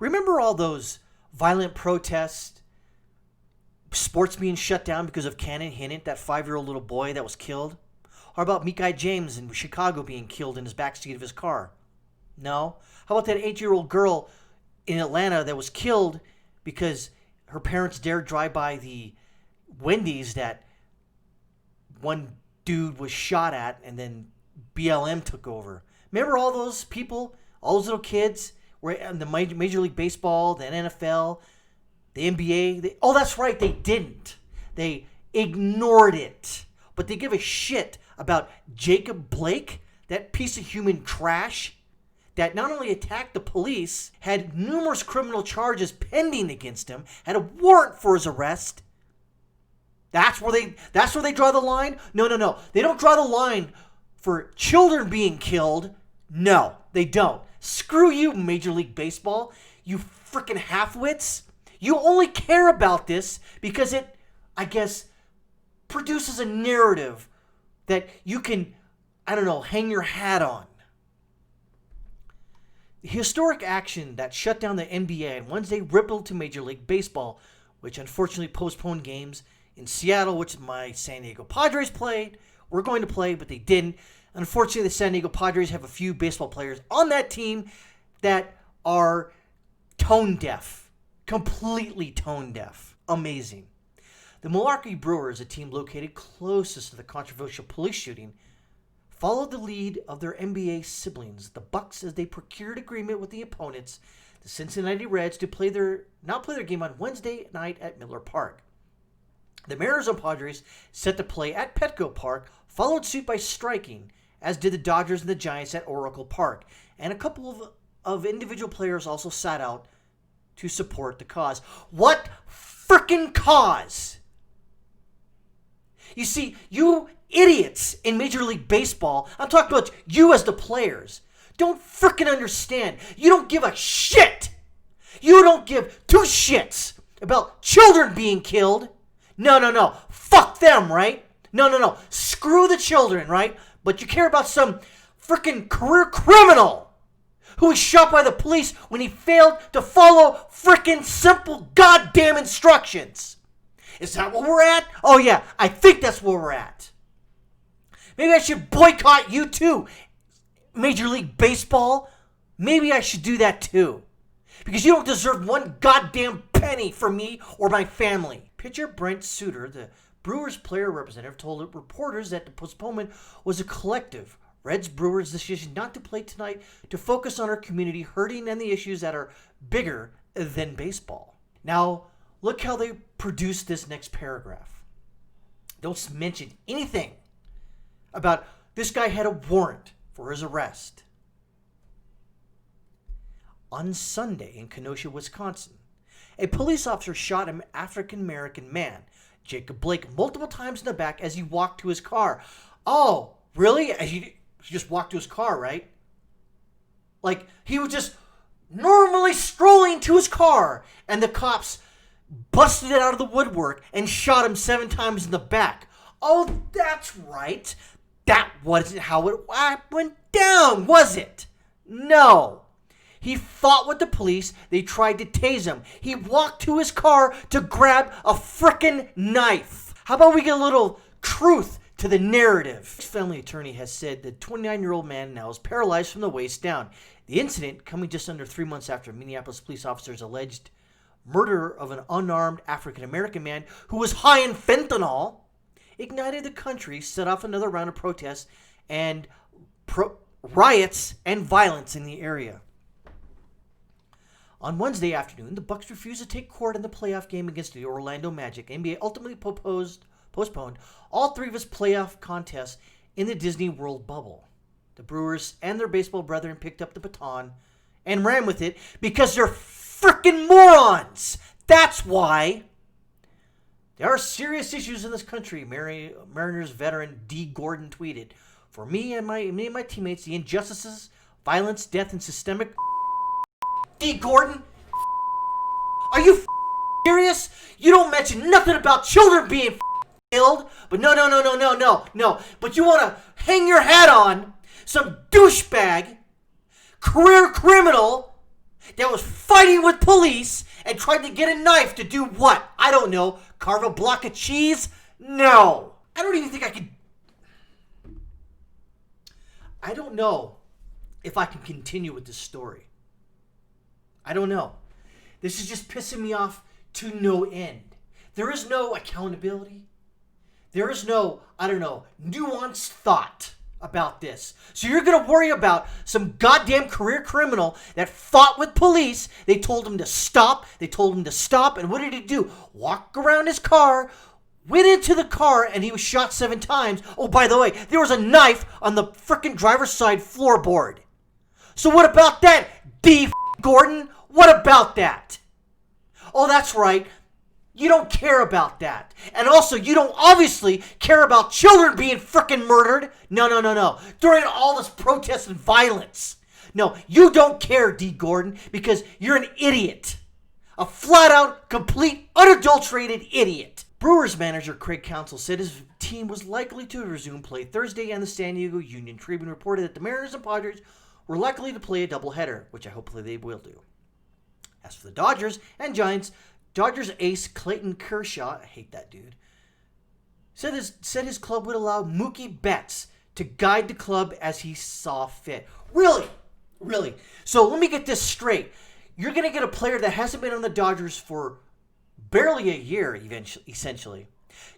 Remember all those violent protests, sports being shut down because of Cannon Hinnant, that 5-year-old little boy that was killed? Or about Mikai James in Chicago being killed in his backseat of his car? No. How about that 8-year-old girl in Atlanta that was killed because her parents dared drive by the Wendy's that one dude was shot at and then BLM took over? Remember all those people, all those little kids were in the Major League Baseball, the NFL, the NBA? Oh, that's right, they didn't. They ignored it. But they give a shit about Jacob Blake, that piece of human trash that not only attacked the police, had numerous criminal charges pending against him, had a warrant for his arrest. That's where they draw the line? No. They don't draw the line for children being killed. No, they don't. Screw you, Major League Baseball. You freaking half-wits. You only care about this because it, I guess, produces a narrative that you can, hang your hat on. The historic action that shut down the NBA on Wednesday rippled to Major League Baseball, which unfortunately postponed games in Seattle, which my San Diego Padres played. We're going to play, but they didn't. Unfortunately, the San Diego Padres have a few baseball players on that team that are tone deaf. Completely tone deaf. Amazing. The Milwaukee Brewers, a team located closest to the controversial police shooting, followed the lead of their NBA siblings, the Bucks, as they procured agreement with the opponents, the Cincinnati Reds, to play their game on Wednesday night at Miller Park. The Mariners and Padres, set to play at Petco Park, followed suit by striking, as did the Dodgers and the Giants at Oracle Park, and a couple of individual players also sat out to support the cause. What frickin' cause? You see, you idiots in Major League Baseball, I'm talking about you as the players, don't frickin' understand. You don't give a shit. You don't give two shits about children being killed. No. Fuck them, right? No. Screw the children, right? But you care about some frickin' career criminal who was shot by the police when he failed to follow frickin' simple goddamn instructions. Is that where we're at? Oh yeah, I think that's where we're at. Maybe I should boycott you too, Major League Baseball. Maybe I should do that too. Because you don't deserve one goddamn penny from me or my family. Pitcher Brent Suter, the Brewers player representative, told reporters that the postponement was a collective Reds-Brewers decision not to play tonight to focus on our community hurting and the issues that are bigger than baseball. Now, look how they produced this next paragraph. Don't mention anything about this guy had a warrant for his arrest. On Sunday in Kenosha, Wisconsin, a police officer shot an African-American man, Jacob Blake, multiple times in the back as he walked to his car. Oh, really? As he just walked to his car, right? Like, he was just normally strolling to his car, and the cops busted it out of the woodwork and shot him 7 times in the back. Oh, that's right. That wasn't how it went down, was it? No. He fought with the police. They tried to tase him. He walked to his car to grab a frickin' knife. How about we get a little truth to the narrative? His family attorney has said the 29-year-old man now is paralyzed from the waist down. The incident, coming just under 3 months after Minneapolis police officers alleged murder of an unarmed African-American man who was high in fentanyl, ignited the country, set off another round of protests and riots and violence in the area. On Wednesday afternoon, the Bucks refused to take court in the playoff game against the Orlando Magic. NBA ultimately postponed all 3 of its playoff contests in the Disney World bubble. The Brewers and their baseball brethren picked up the baton and ran with it because they're frickin' morons. That's why. There are serious issues in this country, Mariners veteran D. Gordon tweeted. For me and my teammates, the injustices, violence, death, and systemic... D. Gordon? Are you serious? You don't mention nothing about children being killed. But no. But you want to hang your hat on some douchebag, career criminal, that was fighting with police and tried to get a knife to do what? I don't know. Carve a block of cheese? No. I don't even think I could. I don't know if I can continue with this story. I don't know. This is just pissing me off to no end. There is no accountability. There is no, nuanced thought about this. So you're going to worry about some goddamn career criminal that fought with police. They told him to stop. And what did he do? Walk around his car, went into the car, and he was shot 7 times. Oh, by the way, there was a knife on the frickin' driver's side floorboard. So what about that, D. Gordon? What about that? Oh, that's right. You don't care about that. And also, you don't obviously care about children being frickin' murdered. No. During all this protest and violence. No, you don't care, D. Gordon, because you're an idiot. A flat-out, complete, unadulterated idiot. Brewers manager Craig Counsell said his team was likely to resume play Thursday, and the San Diego Union Tribune reported that the Mariners and Padres were likely to play a doubleheader, which I hopefully they will do. As for the Dodgers and Giants, Dodgers ace Clayton Kershaw, I hate that dude, said his club would allow Mookie Betts to guide the club as he saw fit. Really? So let me get this straight. You're going to get a player that hasn't been on the Dodgers for barely a year, essentially.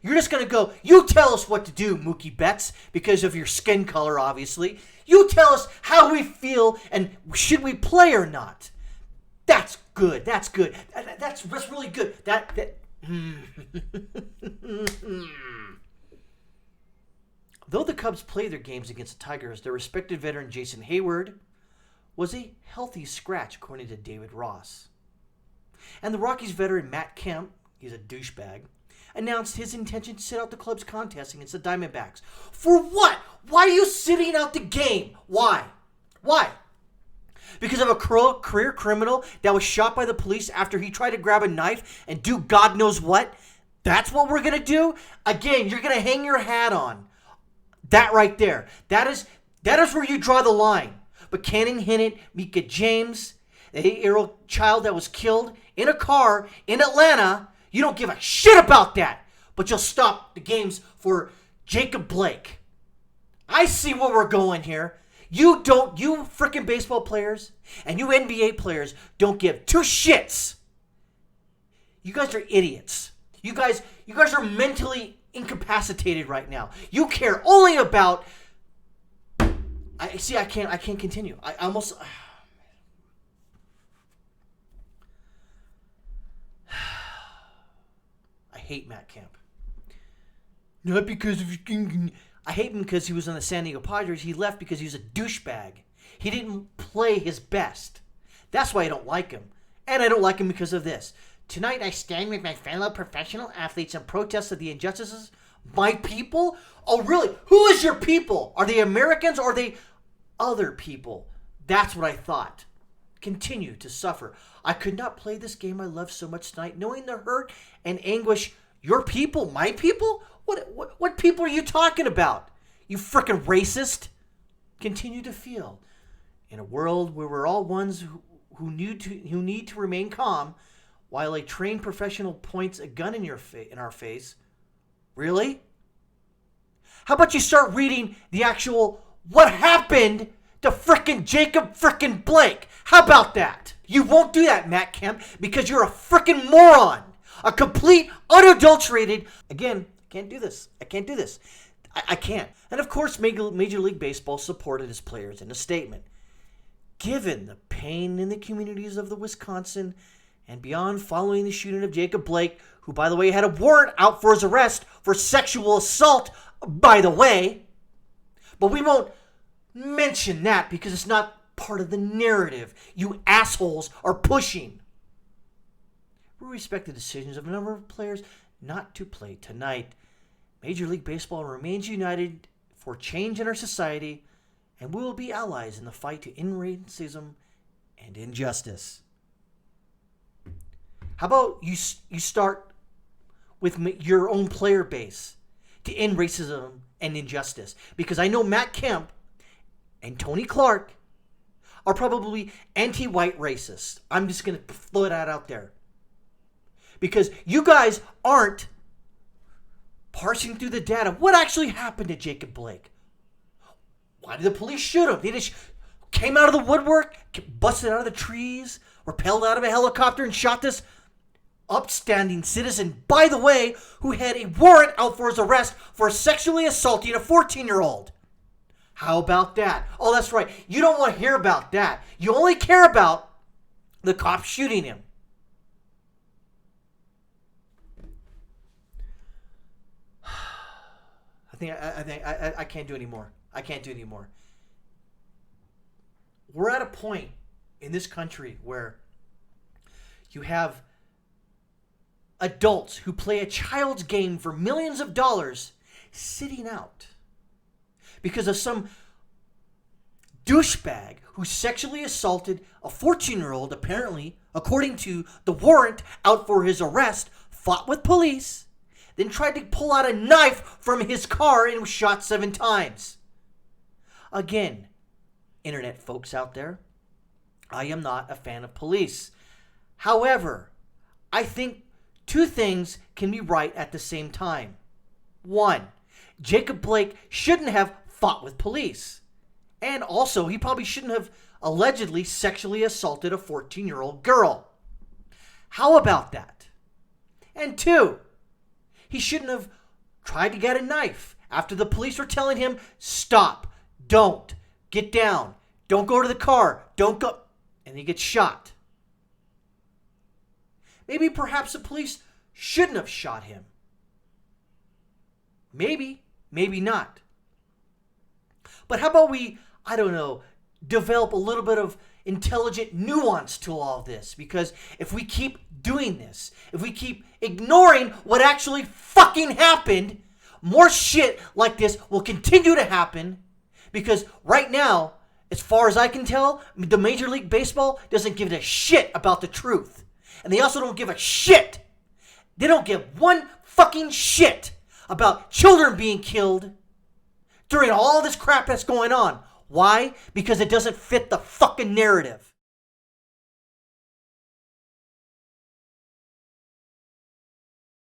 You're just going to go, you tell us what to do, Mookie Betts, because of your skin color, obviously. You tell us how we feel and should we play or not. That's good. That's really good. Though the Cubs played their games against the Tigers, their respected veteran Jason Hayward was a healthy scratch, according to David Ross. And the Rockies veteran Matt Kemp, he's a douchebag, announced his intention to sit out the club's contest against the Diamondbacks. For what? Why are you sitting out the game? Why? Because of a career criminal that was shot by the police after he tried to grab a knife and do God knows what? That's what we're going to do? Again, you're going to hang your hat on. That right there. That is where you draw the line. But Cannon Hinnant, Mika James, the 8-year-old child that was killed in a car in Atlanta, you don't give a shit about that. But you'll stop the games for Jacob Blake. I see where we're going here. You freaking baseball players and you NBA players don't give 2 shits. You guys are idiots. You guys are mentally incapacitated right now. You care only about. I can't continue. I hate Matt Kemp. Not because of. I hate him because he was on the San Diego Padres. He left because he was a douchebag. He didn't play his best. That's why I don't like him. And I don't like him because of this. Tonight I stand with my fellow professional athletes in protest of the injustices. My people? Oh, really? Who is your people? Are they Americans or are they other people? That's what I thought. Continue to suffer. I could not play this game I love so much tonight, knowing the hurt and anguish. Your people? My people? What people are you talking about? You frickin' racist. Continue to feel. In a world where we're all ones who need to remain calm, while a trained professional points a gun in our face. Really? How about you start reading the actual what happened to frickin' Jacob frickin' Blake? How about that? You won't do that, Matt Kemp, because you're a frickin' moron. A complete, unadulterated. Again, I can't do this. I can't. And of course, Major League Baseball supported his players in a statement. Given the pain in the communities of the Wisconsin and beyond following the shooting of Jacob Blake, who, by the way, had a warrant out for his arrest for sexual assault, by the way. But we won't mention that because it's not part of the narrative you assholes are pushing. We respect the decisions of a number of players not to play tonight. Major League Baseball remains united for change in our society, and we will be allies in the fight to end racism and injustice. How about you start with your own player base to end racism and injustice? Because I know Matt Kemp and Tony Clark, are probably anti-white racists. I'm just going to throw that out there. Because you guys aren't parsing through the data. What actually happened to Jacob Blake? Why did the police shoot him? They just came out of the woodwork, busted out of the trees, rappelled out of a helicopter and shot this upstanding citizen, by the way, who had a warrant out for his arrest for sexually assaulting a 14-year-old. How about that? Oh, that's right. You don't want to hear about that. You only care about the cop shooting him. I can't do anymore. I can't do anymore. We're at a point in this country where you have adults who play a child's game for millions of dollars sitting out because of some douchebag who sexually assaulted a 14-year-old, apparently, according to the warrant out for his arrest, fought with police, then tried to pull out a knife from his car and was shot 7 times. Again, internet folks out there, I am not a fan of police. However, I think 2 things can be right at the same time. 1, Jacob Blake shouldn't have fought with police. And also, he probably shouldn't have allegedly sexually assaulted a 14-year-old girl. How about that? And 2, he shouldn't have tried to get a knife after the police were telling him, stop, don't, get down, don't go to the car, don't go, and he gets shot. Maybe perhaps the police shouldn't have shot him. Maybe, maybe not. But how about we, I don't know, develop a little bit of intelligent nuance to all of this? Because if we keep doing this, if we keep ignoring what actually fucking happened, more shit like this will continue to happen. Because right now, as far as I can tell, the Major League Baseball doesn't give a shit about the truth. And they also don't give a shit. They don't give one fucking shit about children being killed during all this crap that's going on. Why? Because it doesn't fit the fucking narrative.